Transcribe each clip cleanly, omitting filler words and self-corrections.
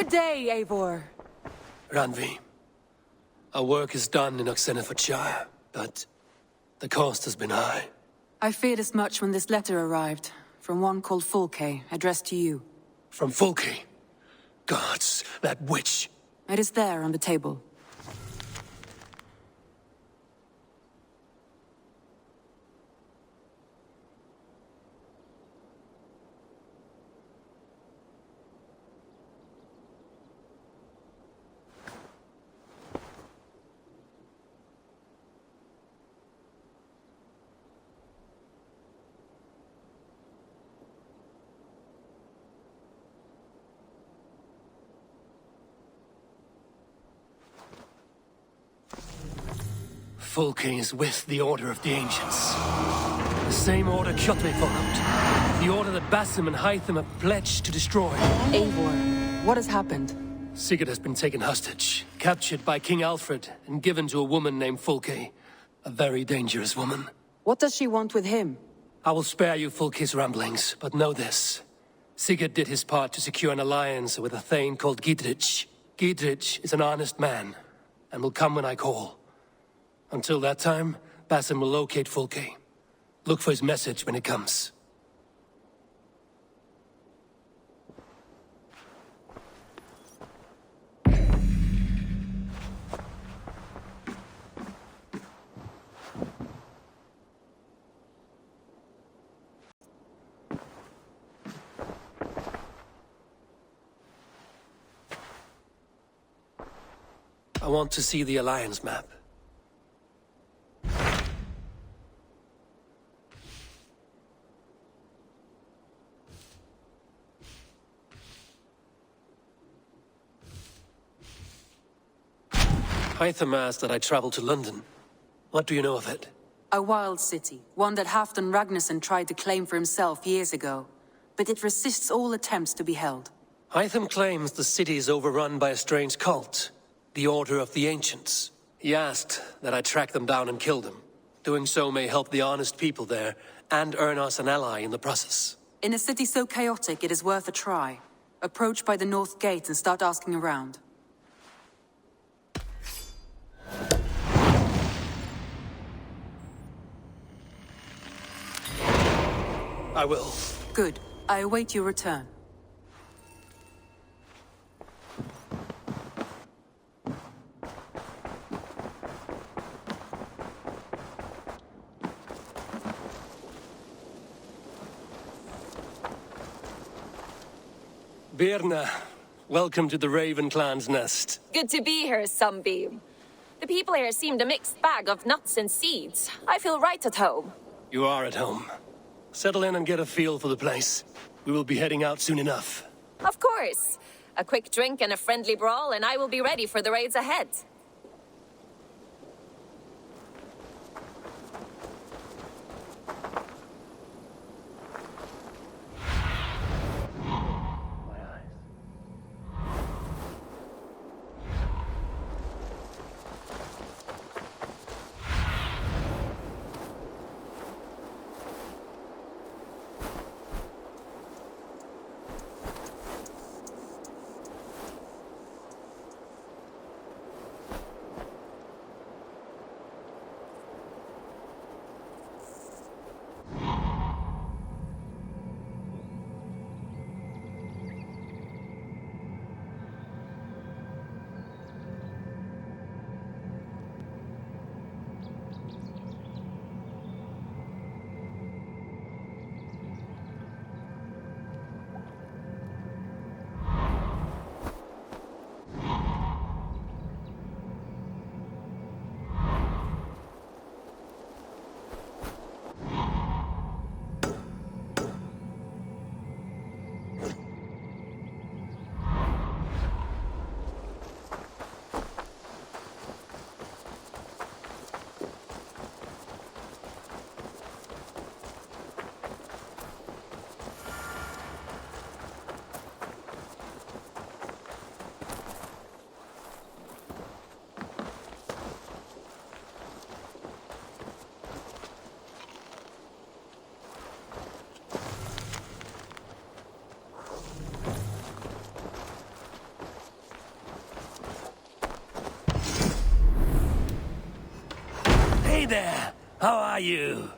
day, Eivor. Randvi, our work is done in Oxenfordshire, but the cost has been high. I feared as much when this letter arrived, from one called Fulke, addressed to you. From Fulke? Gods, that witch! It is there on the table. Fulke is with the Order of the Ancients. The same order Kjotve followed. The order that Basim and Hytham have pledged to destroy. Eivor, what has happened? Sigurd has been taken hostage, captured by King Alfred, and given to a woman named Fulke. A very dangerous woman. What does she want with him? I will spare you Fulke's ramblings, but know this. Sigurd did his part to secure an alliance with a thane called Gidrich. Gidrich is an honest man, and will come when I call. Until that time, Basim will locate Fulke. Look for his message when it comes. I want to see the Alliance map. Hytham asked that I travel to London. What do you know of it? A wild city, one that Halfdan Ragnarsson tried to claim for himself years ago. But it resists all attempts to be held. Hytham claims the city is overrun by a strange cult, the Order of the Ancients. He asked that I track them down and kill them. Doing so may help the honest people there, and earn us an ally in the process. In a city so chaotic, it is worth a try. Approach by the North Gate and start asking around. I will. Good. I await your return. Birna, welcome to the Raven Clan's nest. Good to be here, Sunbeam. The people here seemed a mixed bag of nuts and seeds. I feel right at home. You are at home. Settle in and get a feel for the place. We will be heading out soon enough. Of course. A quick drink and a friendly brawl, and I will be ready for the raids ahead. Hey there! How are you?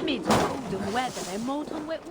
Mit gouden weather en motor wet.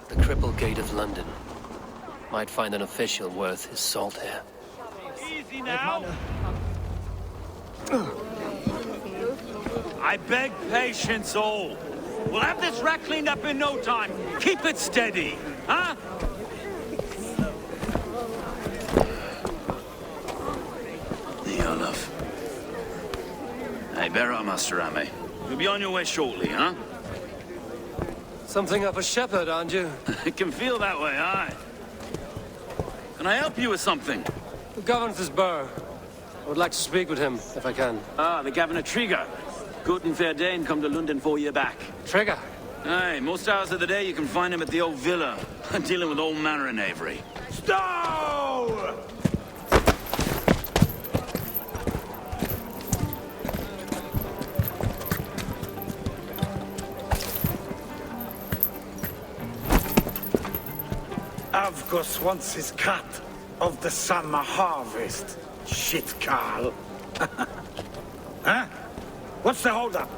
The crippled gate of London. Might find an official worth his salt here. Easy now. I beg patience all. We'll have this wreck cleaned up in no time. Keep it steady, huh? Here, love. Hey, bear up, Master Ame. You'll be on your way shortly, huh? Something of a shepherd, aren't you? It can feel that way, aye. Can I help you with something? The governor's burr. I would like to speak with him, if I can. Ah, the Governor Trigger. Good and fair Dane come to London 4 year back. Trigger! Aye, most hours of the day you can find him at the old villa, dealing with all manner of knavery. Stow! Avgus wants his cut of the summer harvest. Shit, Carl. Huh? What's the holdup?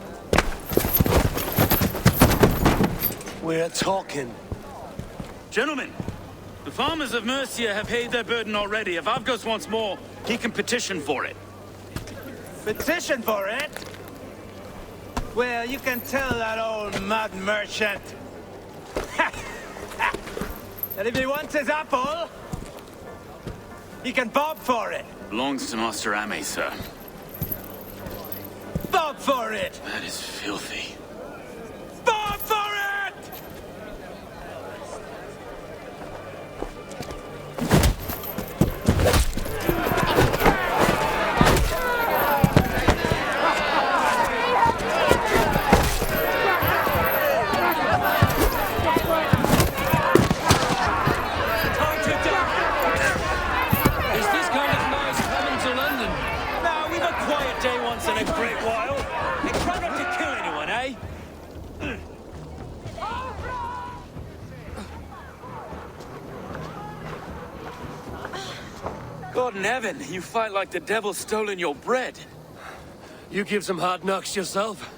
We're talking. Gentlemen, the farmers of Mercia have paid their burden already. If Avgus wants more, he can petition for it. Petition for it? Well, you can tell that old mud merchant that if he wants his apple, he can bob for it. Belongs to Master Ame, sir. Bob for it! That is filthy. Bob for it! Is this kind of noise coming to London? Now, we've a quiet day once in a great while. And try not to kill anyone, eh? God in heaven, you fight like the devil stolen your bread. You give some hard knocks yourself?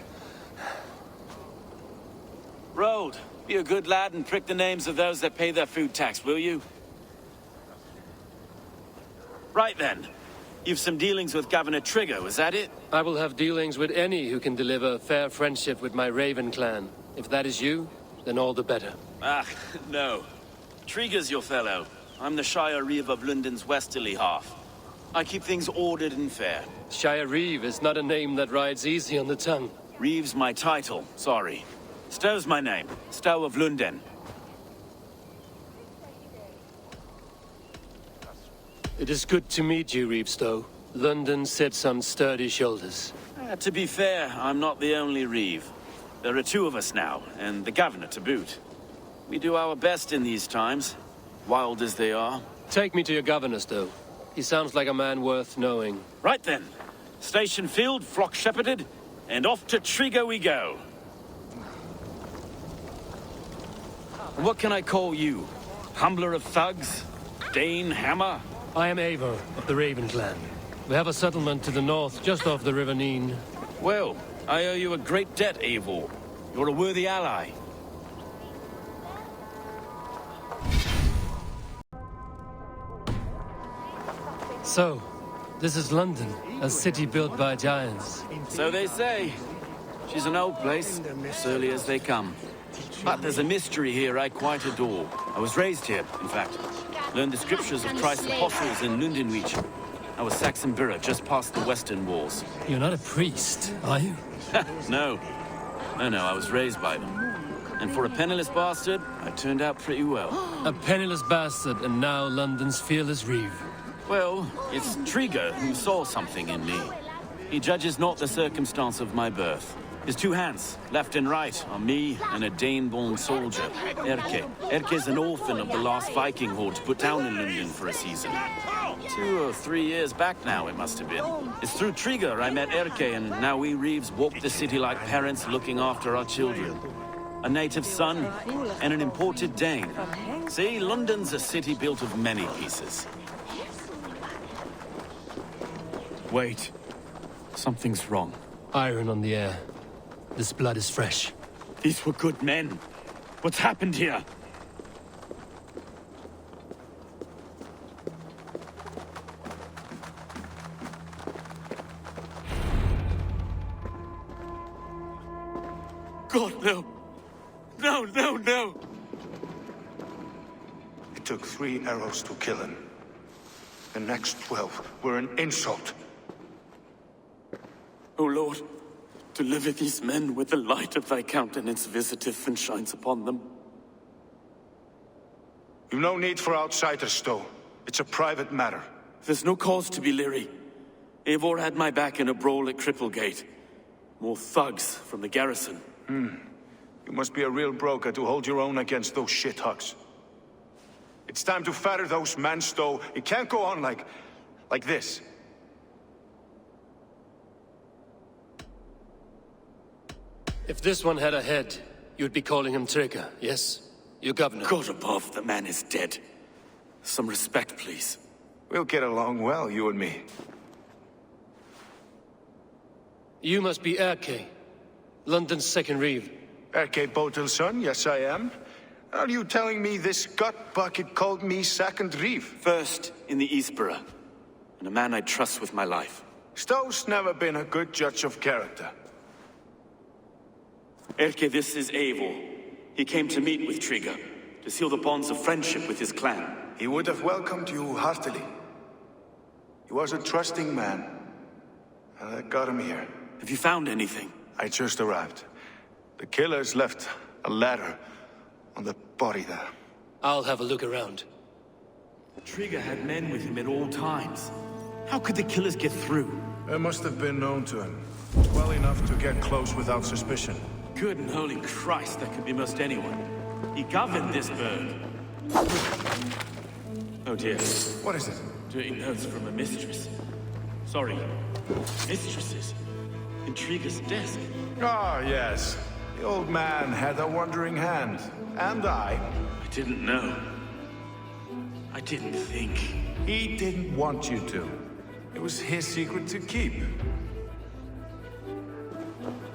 Road, be a good lad and prick the names of those that pay their food tax, will you? Right then. You've some dealings with Governor Trigger, was that it? I will have dealings with any who can deliver fair friendship with my Raven clan. If that is you, then all the better. Ah, no. Trigger's your fellow. I'm the Shire Reeve of London's westerly half. I keep things ordered and fair. Shire Reeve is not a name that rides easy on the tongue. Reeve's my title, sorry. Stow's my name. Stow of London. It is good to meet you, Reevestow. London sits on sturdy shoulders. To be fair, I'm not the only Reeve. There are two of us now, and the governor to boot. We do our best in these times, wild as they are. Take me to your governor, Stow. He sounds like a man worth knowing. Right then. Station filled, flock shepherded, and off to Trigo we go. What can I call you? Humbler of thugs? Dane Hammer? I am Eivor of the Raven clan. We have a settlement to the north, just off the River Neen. Well, I owe you a great debt, Eivor. You're a worthy ally. So, this is London, a city built by giants. So they say. She's an old place, surly as they come. But there's a mystery here I quite adore. I was raised here, in fact. Learned the scriptures of Christ's apostles in Lundenreach. I was Saxon Borough, just past the western walls. You're not a priest, are you? No. No, I was raised by them. And for a penniless bastard, I turned out pretty well. A penniless bastard, and now London's fearless Reeve. Well, it's Trigo who saw something in me. He judges not the circumstance of my birth. His two hands, left and right, are me and a Dane-born soldier, Erke. Erke's an orphan of the last Viking horde put down in London for a season. 2 or 3 years back now, it must have been. It's through Trigo I met Erke, and now we Reeves walk the city like parents looking after our children. A native son and an imported Dane. See, London's a city built of many pieces. Wait. Something's wrong. Iron on the air. This blood is fresh. These were good men. What's happened here? God, no. No. It took 3 arrows to kill him. The next 12 were an insult. O Lord, deliver these men with the light of thy countenance visiteth and shines upon them. You've no need for outsiders, Stow. It's a private matter. There's no cause to be leery. Eivor had my back in a brawl at Cripplegate. More thugs from the garrison. You must be a real broker to hold your own against those shithugs. It's time to fetter those men, Stow. It can't go on like this. If this one had a head, you'd be calling him Trigger, yes? Your governor. God above, the man is dead. Some respect, please. We'll get along well, you and me. You must be Erke, London's second Reeve. Erke Botel's son, yes I am. Are you telling me this gut bucket called me second Reeve? First in the Eastborough, and a man I trust with my life. Stow's never been a good judge of character. Erke, this is Eivor. He came to meet with Trigo, to seal the bonds of friendship with his clan. He would have welcomed you heartily. He was a trusting man, and I got him here. Have you found anything? I just arrived. The killers left a ladder on the body there. I'll have a look around. Trigo had men with him at all times. How could the killers get through? They must have been known to him. Well enough to get close without suspicion. Good and holy Christ, that could be most anyone. He governed this burg. Oh dear. What is it? Dirty notes from a mistress. Sorry, mistresses. In Trigo's desk. Ah, yes. The old man had a wandering hand. And I didn't know. I didn't think. He didn't want you to. It was his secret to keep.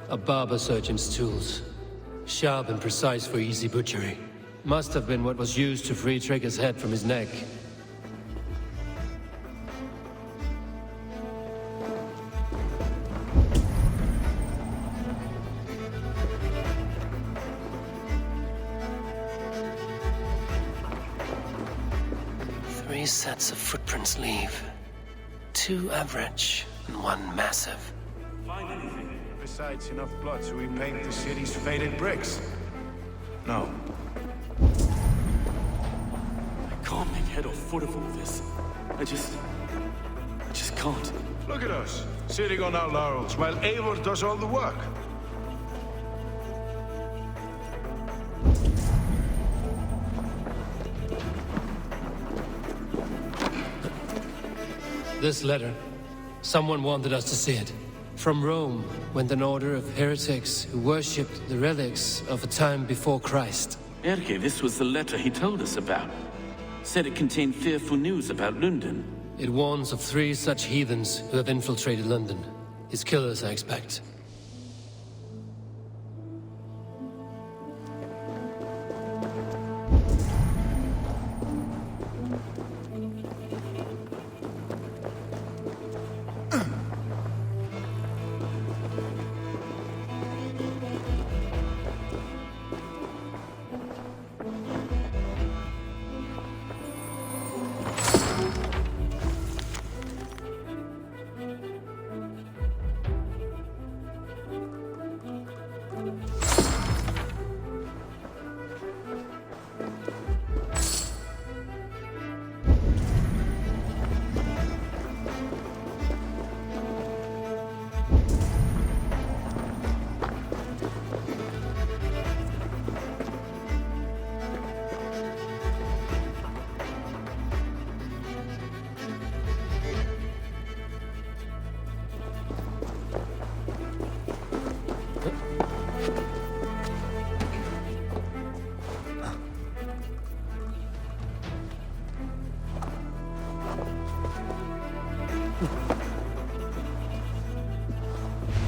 A barber surgeon's tools. Sharp and precise for easy butchery. Must have been what was used to free Trigger's head from his neck. Three sets of footprints leave. 2 average and 1 massive. Find anything? Besides enough blood to repaint the city's faded bricks. No. I can't make head or foot of all this. I just can't. Look at us, sitting on our laurels while Eivor does all the work. This letter. Someone wanted us to see it. From Rome went an order of heretics who worshipped the relics of a time before Christ. Erke, this was the letter he told us about. Said it contained fearful news about London. It warns of 3 such heathens who have infiltrated London. His killers, I expect.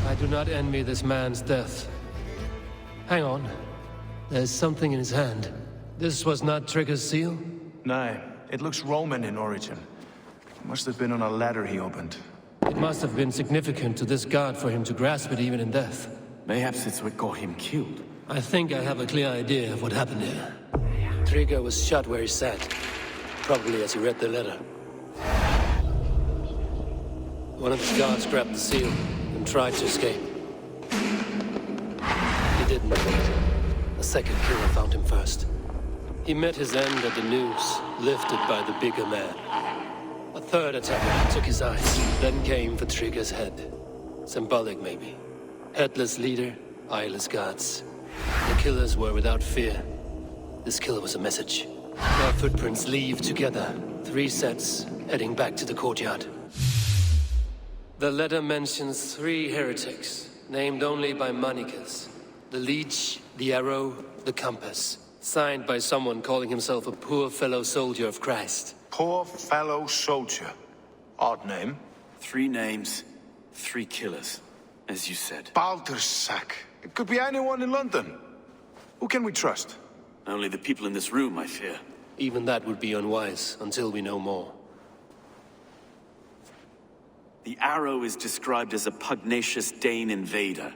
I do not envy this man's death. Hang on. There's something in his hand. This was not Trigger's seal? No, it looks Roman in origin. It must have been on a ladder he opened. It must have been significant to this god for him to grasp it even in death. Mayhaps it's what got him killed. I think I have a clear idea of what happened here. Trigger was shot where he sat. Probably as he read the letter. One of the guards grabbed the seal and tried to escape. He didn't make it. A second killer found him first. He met his end at the noose, lifted by the bigger man. A third attacker took his eyes, then came for Trigger's head. Symbolic, maybe. Headless leader, eyeless guards. The killers were without fear. This kill was a message. Their footprints leave together. 3 sets, heading back to the courtyard. The letter mentions 3 heretics, named only by monikers. The leech, the arrow, the compass. Signed by someone calling himself a poor fellow soldier of Christ. Poor fellow soldier. Odd name. 3 names, 3 killers, as you said. Baldersack. It could be anyone in London. Who can we trust? Only the people in this room, I fear. Even that would be unwise until we know more. The arrow is described as a pugnacious Dane invader.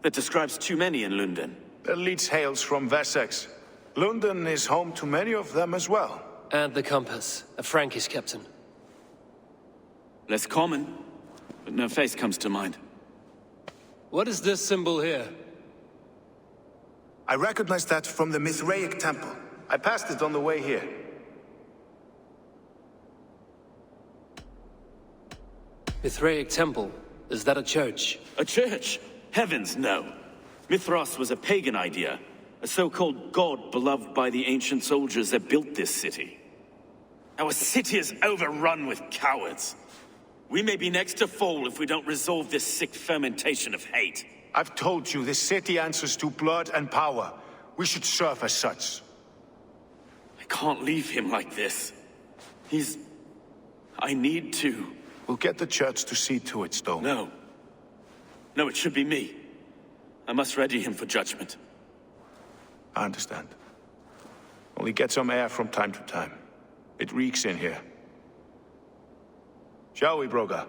That describes too many in London. The leech hails from Wessex. London is home to many of them as well. And the compass, a Frankish captain. Less common, but no face comes to mind. What is this symbol here? I recognize that from the Mithraic temple. I passed it on the way here. Mithraic temple? Is that a church? A church? Heavens, no. Mithras was a pagan idea. A so-called god beloved by the ancient soldiers that built this city. Our city is overrun with cowards. We may be next to fall if we don't resolve this sick fermentation of hate. I've told you, this city answers to blood and power. We should serve as such. I can't leave him like this. I need to. We'll get the church to see to it, Stone. No. No, it should be me. I must ready him for judgment. I understand. Only get some air from time to time. It reeks in here. Shall we, Broga?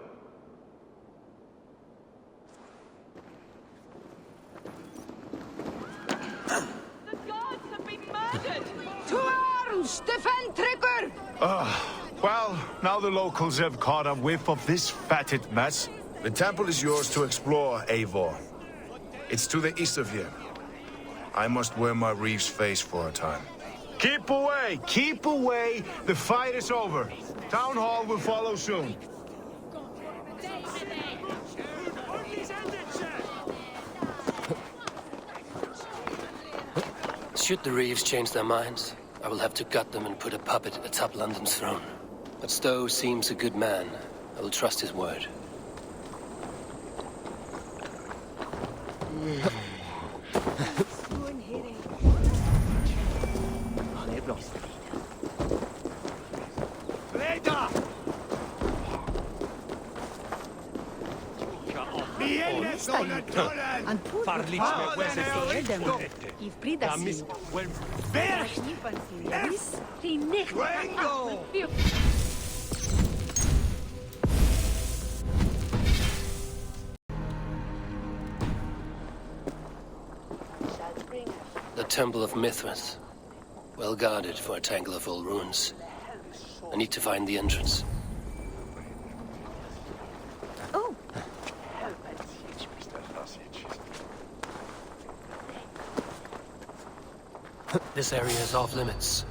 The gods have been murdered! To arms! Defend Trigger! Well, now the locals have caught a whiff of this fatted mess. The temple is yours to explore, Eivor. It's to the east of here. I must wear my reeve's face for a time. Keep away! Keep away! The fight is over. Town hall will follow soon. Should the Reeves change their minds, I will have to gut them and put a puppet atop London's throne. But Stowe seems a good man. I will trust his word. The Temple of Mithras. Well guarded for a tangle of old ruins. I need to find the entrance. Oh. This area is off limits.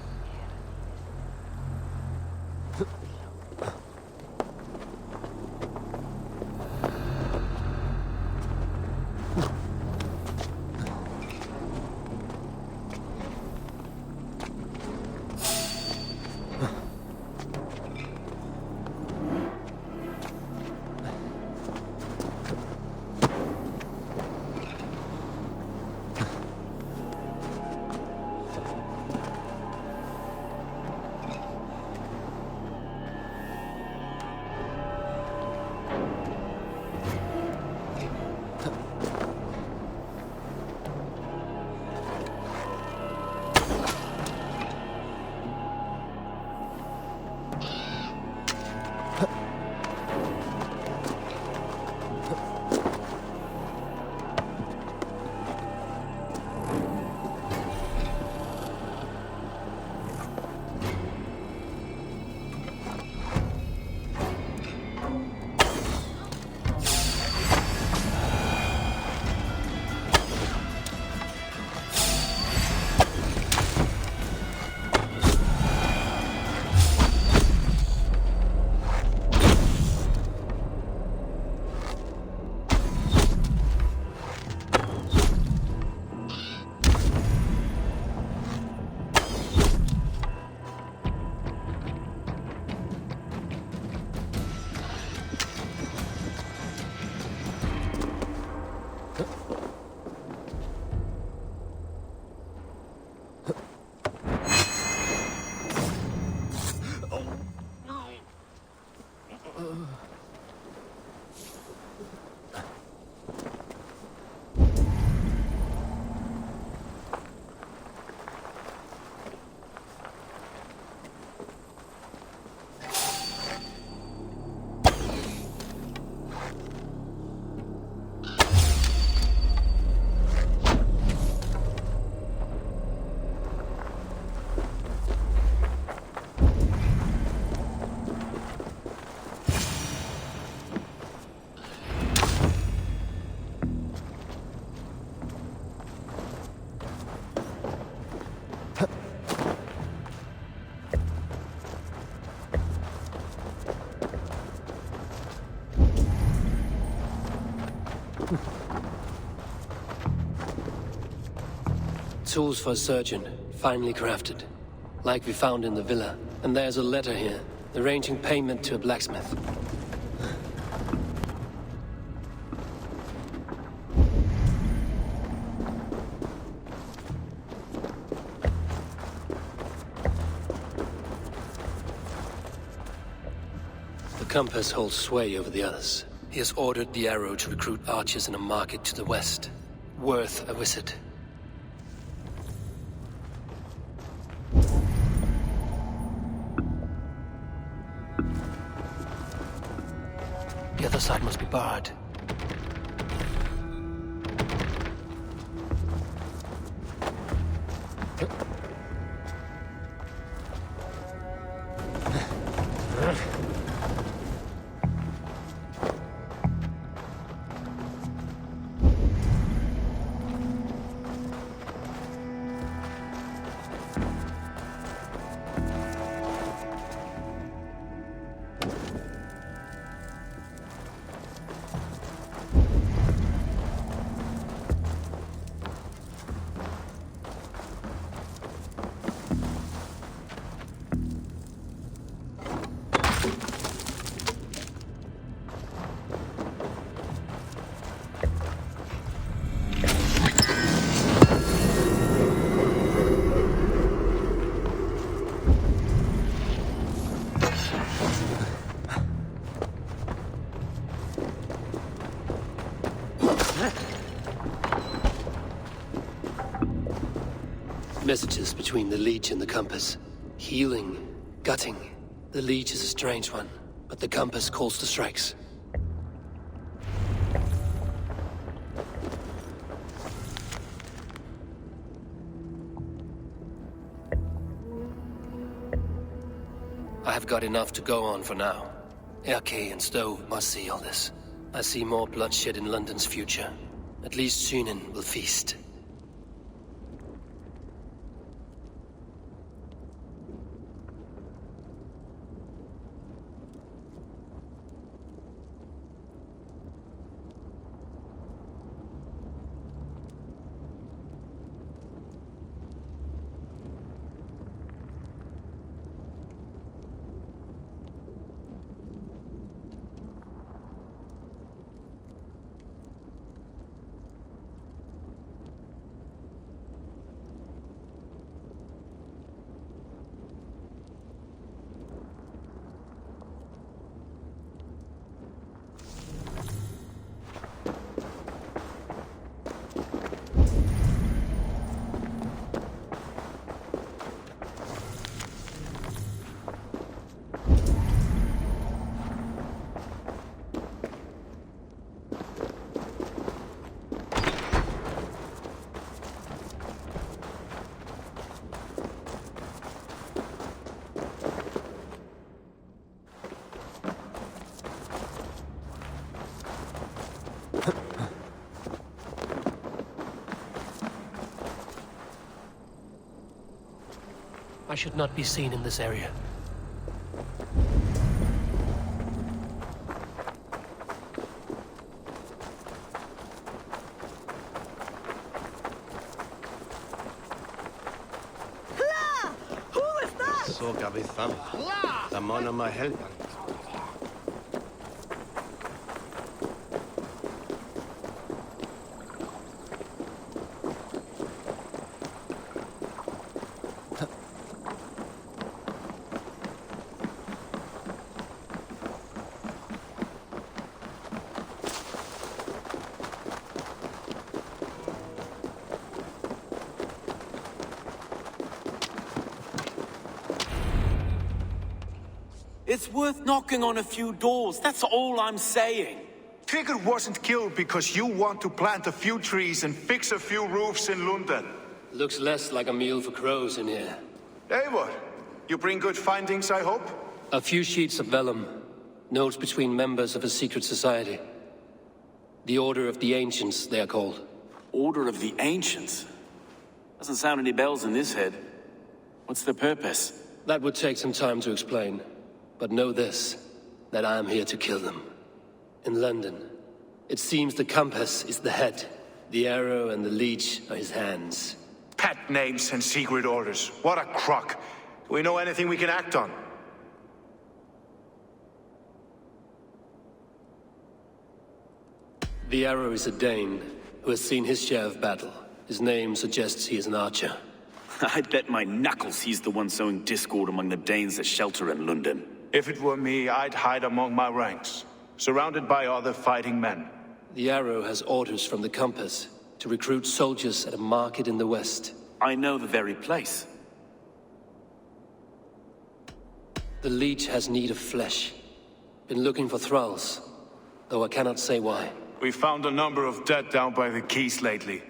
Tools for a surgeon, finely crafted. Like we found in the villa. And there's a letter here, arranging payment to a blacksmith. The compass holds sway over the others. He has ordered the arrow to recruit archers in a market to the west. Worth a visit. The other side must be barred. Messages between the Leech and the compass. Healing, gutting. The Leech is a strange one, but the compass calls to strikes. I have got enough to go on for now. Erke and Stove must see all this. I see more bloodshed in London's future. At least Synen will feast. I should not be seen in this area. Who is that? Så Gabithan. The man of my help. It's worth knocking on a few doors, that's all I'm saying. Tigger wasn't killed because you want to plant a few trees and fix a few roofs in London. Looks less like a meal for crows in here. Eivor, you bring good findings, I hope? A few sheets of vellum. Notes between members of a secret society. The Order of the Ancients, they are called. Order of the Ancients? Doesn't sound any bells in this head. What's the purpose? That would take some time to explain. But know this, that I am here to kill them. In London, it seems the compass is the head. The arrow and the leech are his hands. Pet names and secret orders. What a crock. Do we know anything we can act on? The arrow is a Dane, who has seen his share of battle. His name suggests he is an archer. I'd bet my knuckles he's the one sowing discord among the Danes that shelter in London. If it were me, I'd hide among my ranks, surrounded by other fighting men. The arrow has orders from the compass to recruit soldiers at a market in the west. I know the very place. The leech has need of flesh. Been looking for thralls, though I cannot say why. We found a number of dead down by the quays lately,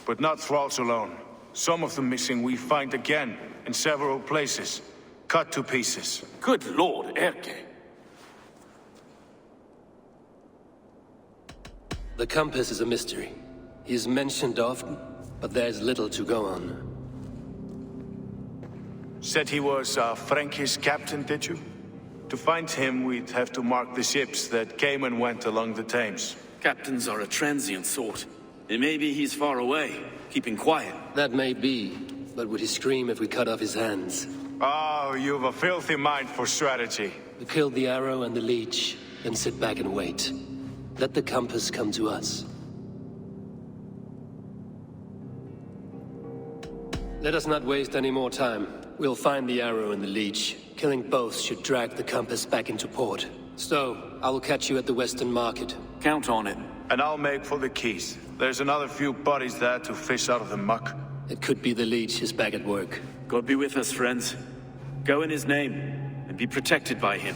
but not thralls alone. Some of the missing we find again in several places, cut to pieces. Good Lord, Erke. The compass is a mystery. He is mentioned often, but there's little to go on. Said he was a Frankish captain, did you? To find him, we'd have to mark the ships that came and went along the Thames. Captains are a transient sort. It may be he's far away, keeping quiet. That may be, but would he scream if we cut off his hands? Oh, you've a filthy mind for strategy. We kill the arrow and the leech, then sit back and wait. Let the compass come to us. Let us not waste any more time. We'll find the arrow and the leech. Killing both should drag the compass back into port. So, I will catch you at the Western Market. Count on it. And I'll make for the quays. There's another few bodies there to fish out of the muck. It could be the Leech is back at work. God be with us, friends. Go in his name, and be protected by him.